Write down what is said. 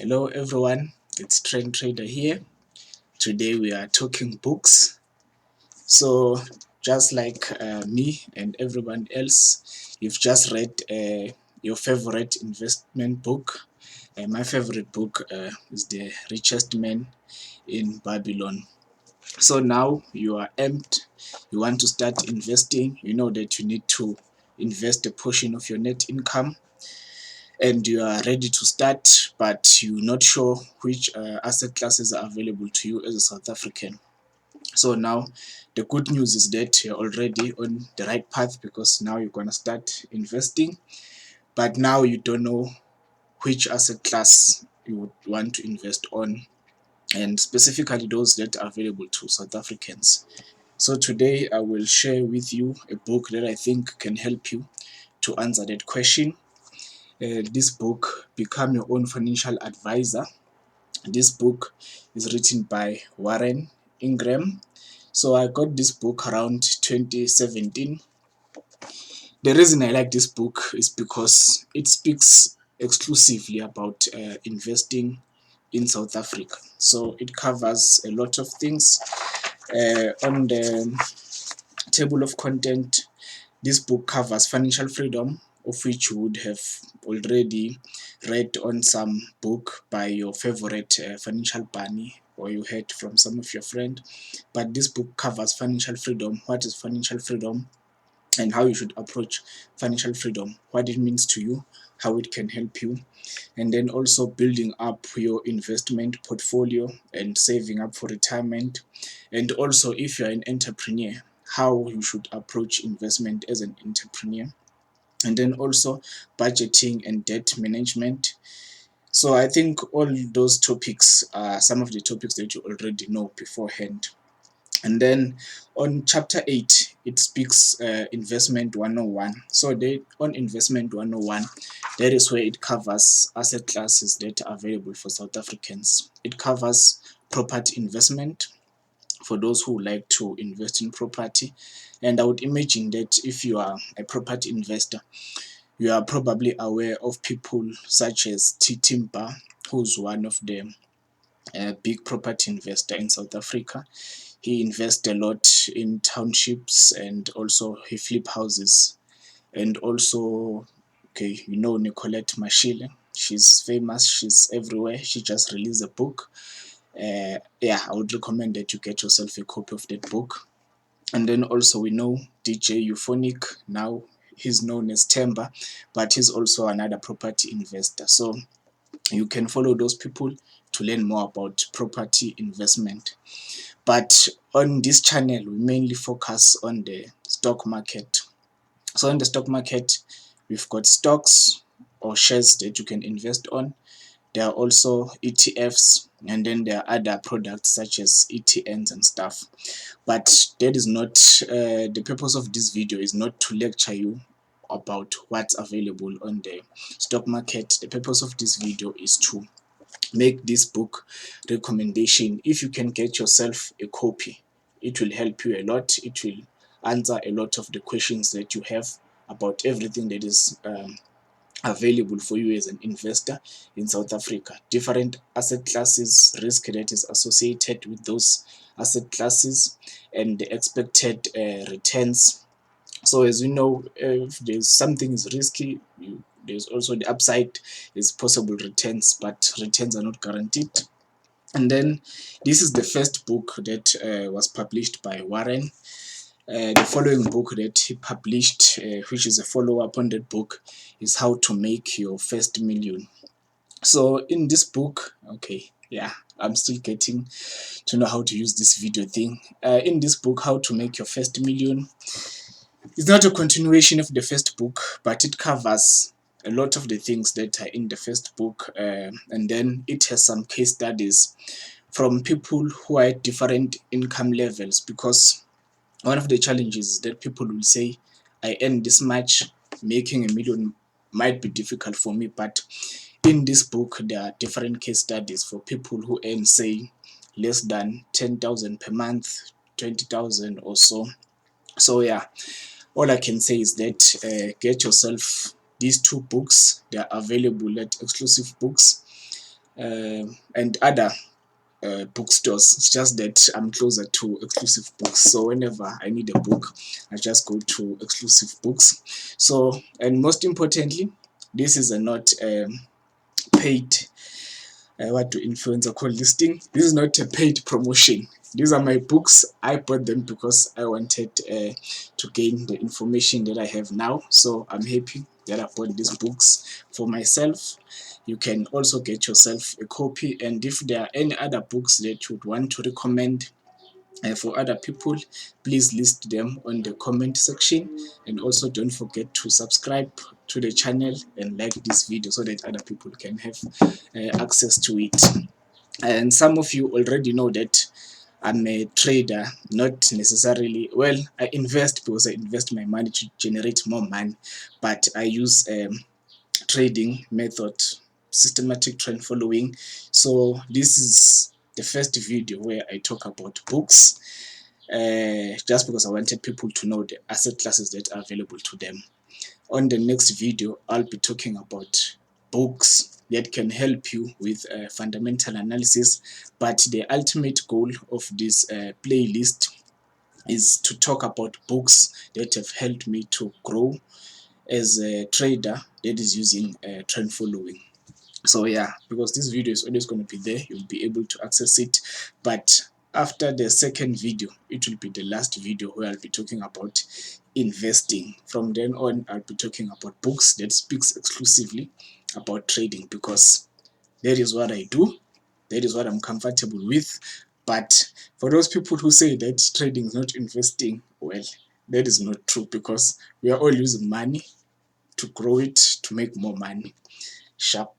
Hello everyone, it's Trend Trader here. Today we are talking books. So just like me and everyone else, you've just read your favorite investment book. My favorite book is The Richest Man in Babylon. So now you are amped, you want to start investing. You know that you need to invest a portion of your net income and you are ready to start, but you're not sure which asset classes are available to you as a South African. So now the good news is that you're already on the right path, because now you're going to start investing, but now you don't know which asset class you would want to invest on, and specifically those that are available to South Africans. So today I will share with you a book that I think can help you to answer that question. This book, Become Your Own Financial Advisor. This book is written by Warren Ingram. So I got this book around 2017. The reason I like this book is because it speaks exclusively about investing in South Africa. So it covers a lot of things. On the table of content, this book covers financial freedom, of which you would have already read on some book by your favorite financial bunny, or you heard from some of your friends. But this book covers financial freedom. What is financial freedom? And how you should approach financial freedom, what it means to you, how it can help you, and then also building up your investment portfolio and saving up for retirement. And also, if you're an entrepreneur, how you should approach investment as an entrepreneur. And then also budgeting and debt management. So I think all those topics are some of the topics that you already know beforehand. And then on chapter 8, it speaks investment 101. So on investment 101, that is where it covers asset classes that are available for South Africans. It covers property investment for those who like to invest in property. And I would imagine that if you are a property investor, you are probably aware of people such as T. Timber, who's one of the big property investor in South Africa. He invests a lot in townships, and also he flip houses. And also, okay, you know Nicolette Mashile. She's famous. She's everywhere. She just released a book. Yeah, I would recommend that you get yourself a copy of that book. And then also we know DJ Euphonic. Now he's known as Temba, but he's also another property investor. So you can follow those people to learn more about property investment. But on this channel, we mainly focus on the stock market. So in the stock market, we've got stocks or shares that you can invest on. There are also ETFs, and then there are other products such as ETNs and stuff. But that is not the purpose of this video is not to lecture you about what's available on the stock market. The purpose of this video is to make this book recommendation. If you can get yourself a copy, it will help you a lot. It will answer a lot of the questions that you have about everything that is available for you as an investor in South Africa. Different asset classes, risk that is associated with those asset classes, and the expected returns. So as you know, if there's something is risky, there's also the upside, is possible returns, but returns are not guaranteed. And then this is the first book that was published by Warren. The following book that he published, which is a follow-up on that book, is How to Make Your First Million. So in this book, okay, yeah, I'm still getting to know how to use this video thing. In this book, How to Make Your First Million, it's not a continuation of the first book, but it covers a lot of the things that are in the first book, and then it has some case studies from people who are at different income levels, because one of the challenges is that people will say, I earn this much, making a million might be difficult for me. But in this book, there are different case studies for people who earn, say, less than 10,000 per month, 20,000 or so. So yeah, all I can say is that get yourself these two books. They are available at Exclusive Books. and other bookstores. It's just that I'm closer to exclusive books, so whenever I need a book, I just go to exclusive books. So, and most importantly, this is a not paid what do influencer call this thing? This is not a paid promotion. These are my books. I bought them because I wanted to gain the information that I have now. So I'm happy that I bought these books for myself. You can also get yourself a copy. And if there are any other books that you would want to recommend for other people, please list them on the comment section. And also don't forget to subscribe to the channel and like this video so that other people can have access to it. And some of you already know that I'm a trader, not necessarily, well, I invest because I invest my money to generate more money, but I use trading method, systematic trend following. So this is the first video where I talk about books, just because I wanted people to know the asset classes that are available to them. On the next video, I'll be talking about books that can help you with fundamental analysis, but the ultimate goal of this playlist is to talk about books that have helped me to grow as a trader that is using trend following. So yeah, because this video is always going to be there, you'll be able to access it. But after the second video, it will be the last video where I'll be talking about investing. From then on, I'll be talking about books that speaks exclusively about trading, because that is what I do, that is what I'm comfortable with. But for those people who say that trading is not investing, well, that is not true, because we are all using money to grow it, to make more money. Sharp.